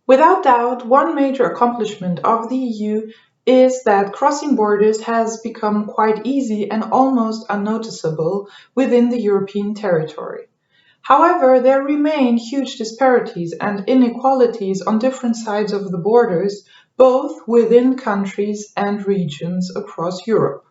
Without doubt, one major accomplishment of the EU is that crossing borders has become quite easy and almost unnoticeable within the European territory. However, there remain huge disparities and inequalities on different sides of the borders, both within countries and regions across Europe.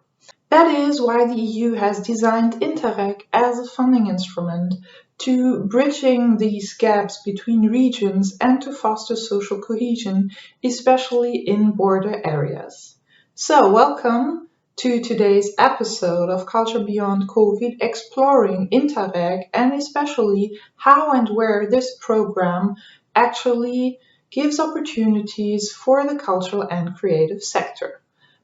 That is why the EU has designed INTERREG as a funding instrument to bridging these gaps between regions and to foster social cohesion, especially in border areas. So, welcome to today's episode of Culture Beyond COVID, exploring INTERREG and especially how and where this program actually gives opportunities for the cultural and creative sector.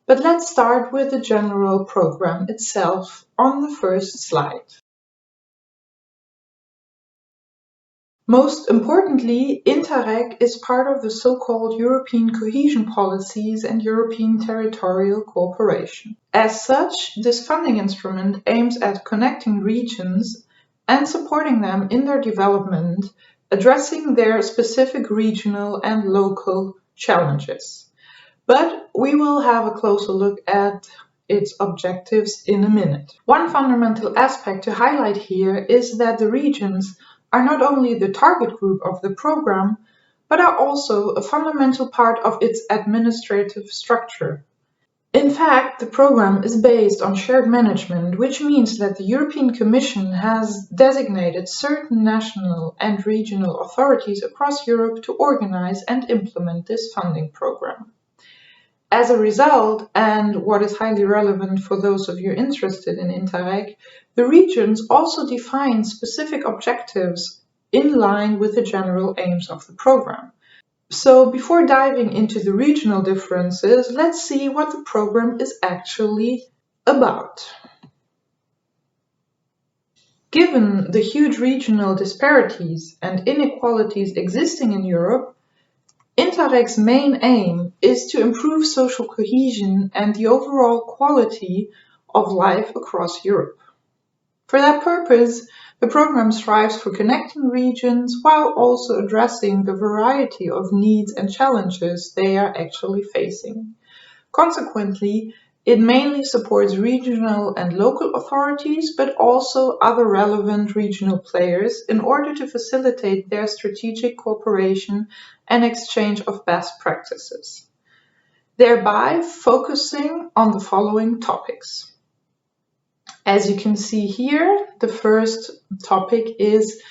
But let's start with the general program itself on the first slide. Most importantly, INTERREG is part of the so-called European cohesion policies and European territorial cooperation. As such, this funding instrument aims at connecting regions and supporting them in their development, addressing their specific regional and local challenges. But we will have a closer look at its objectives in a minute. One fundamental aspect to highlight here is that the regions are not only the target group of the program, but are also a fundamental part of its administrative structure. In fact, the program is based on shared management, which means that the European Commission has designated certain national and regional authorities across Europe to organize and implement this funding program. As a result, and what is highly relevant for those of you interested in INTERREG, the regions also define specific objectives in line with the general aims of the program. So before diving into the regional differences, let's see what the program is actually about. Given the huge regional disparities and inequalities existing in Europe, INTERREG's main aim is to improve social cohesion and the overall quality of life across Europe. For that purpose, the program strives for connecting regions while also addressing the variety of needs and challenges they are actually facing. Consequently, it mainly supports regional and local authorities, but also other relevant regional players in order to facilitate their strategic cooperation and exchange of best practices, thereby focusing on the following topics. As you can see here, the first topic is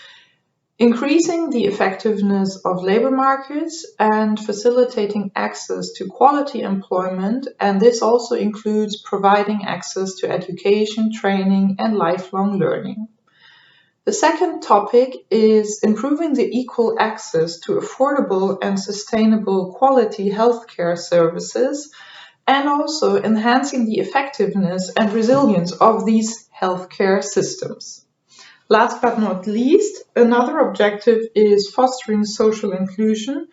increasing the effectiveness of labor markets and facilitating access to quality employment, and this also includes providing access to education, training, and lifelong learning. The second topic is improving the equal access to affordable and sustainable quality healthcare services, and also enhancing the effectiveness and resilience of these healthcare systems. Last but not least, another objective is fostering social inclusion,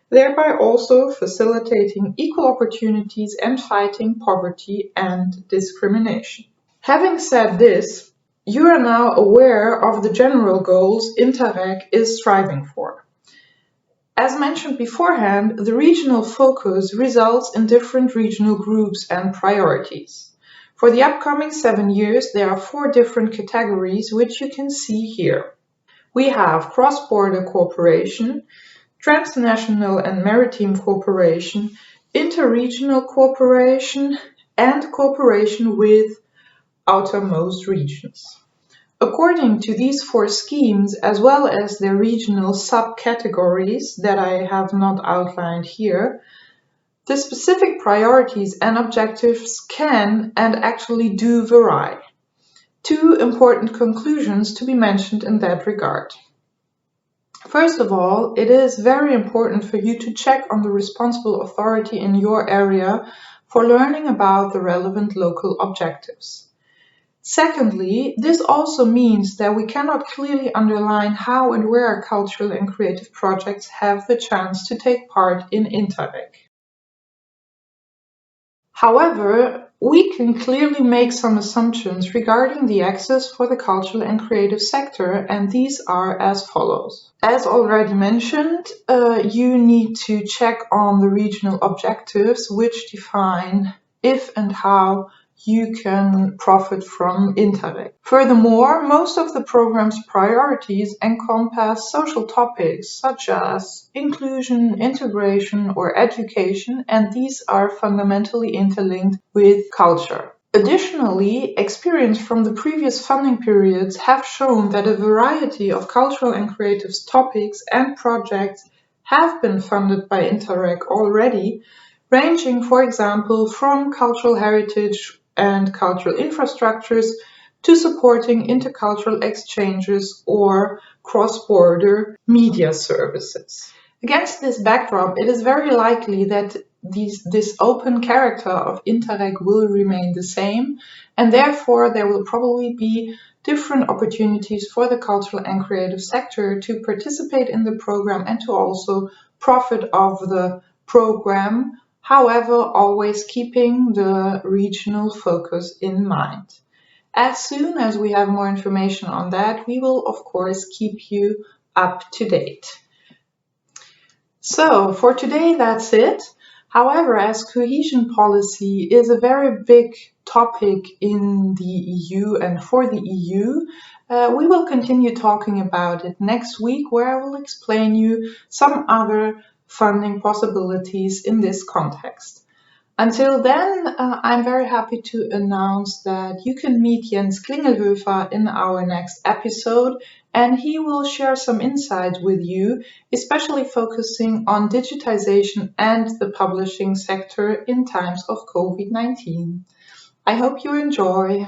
thereby also facilitating equal opportunities and fighting poverty and discrimination. Having said this, you are now aware of the general goals INTERREG is striving for. As mentioned beforehand, the regional focus results in different regional groups and priorities. For the upcoming 7 years, there are 4 different categories which you can see here. We have cross-border cooperation, transnational and maritime cooperation, interregional cooperation, and cooperation with outermost regions. According to these 4 schemes, as well as their regional subcategories that I have not outlined here, the specific priorities and objectives can and actually do vary. 2 important conclusions to be mentioned in that regard. First of all, it is very important for you to check on the responsible authority in your area for learning about the relevant local objectives. Secondly, this also means that we cannot clearly underline how and where cultural and creative projects have the chance to take part in INTERREG. However, we can clearly make some assumptions regarding the access for the cultural and creative sector, and these are as follows. As already mentioned, you need to check on the regional objectives, which define if and how you can profit from INTERREG. Furthermore, most of the program's priorities encompass social topics such as inclusion, integration, or education, and these are fundamentally interlinked with culture. Additionally, experience from the previous funding periods have shown that a variety of cultural and creative topics and projects have been funded by INTERREG already, ranging, for example, from cultural heritage and cultural infrastructures to supporting intercultural exchanges or cross-border media services. Against this backdrop, it is very likely that this open character of INTERREG will remain the same, and therefore there will probably be different opportunities for the cultural and creative sector to participate in the program and to also profit of the program, however, always keeping the regional focus in mind. As soon as we have more information on that, we will of course keep you up to date. So for today, that's it. However, as cohesion policy is a very big topic in the EU and for the EU, we will continue talking about it next week, where I will explain you some other funding possibilities in this context. Until then, I'm very happy to announce that you can meet Jens Klingelhofer in our next episode, and he will share some insights with you, especially focusing on digitization and the publishing sector in times of COVID-19. I hope you enjoy.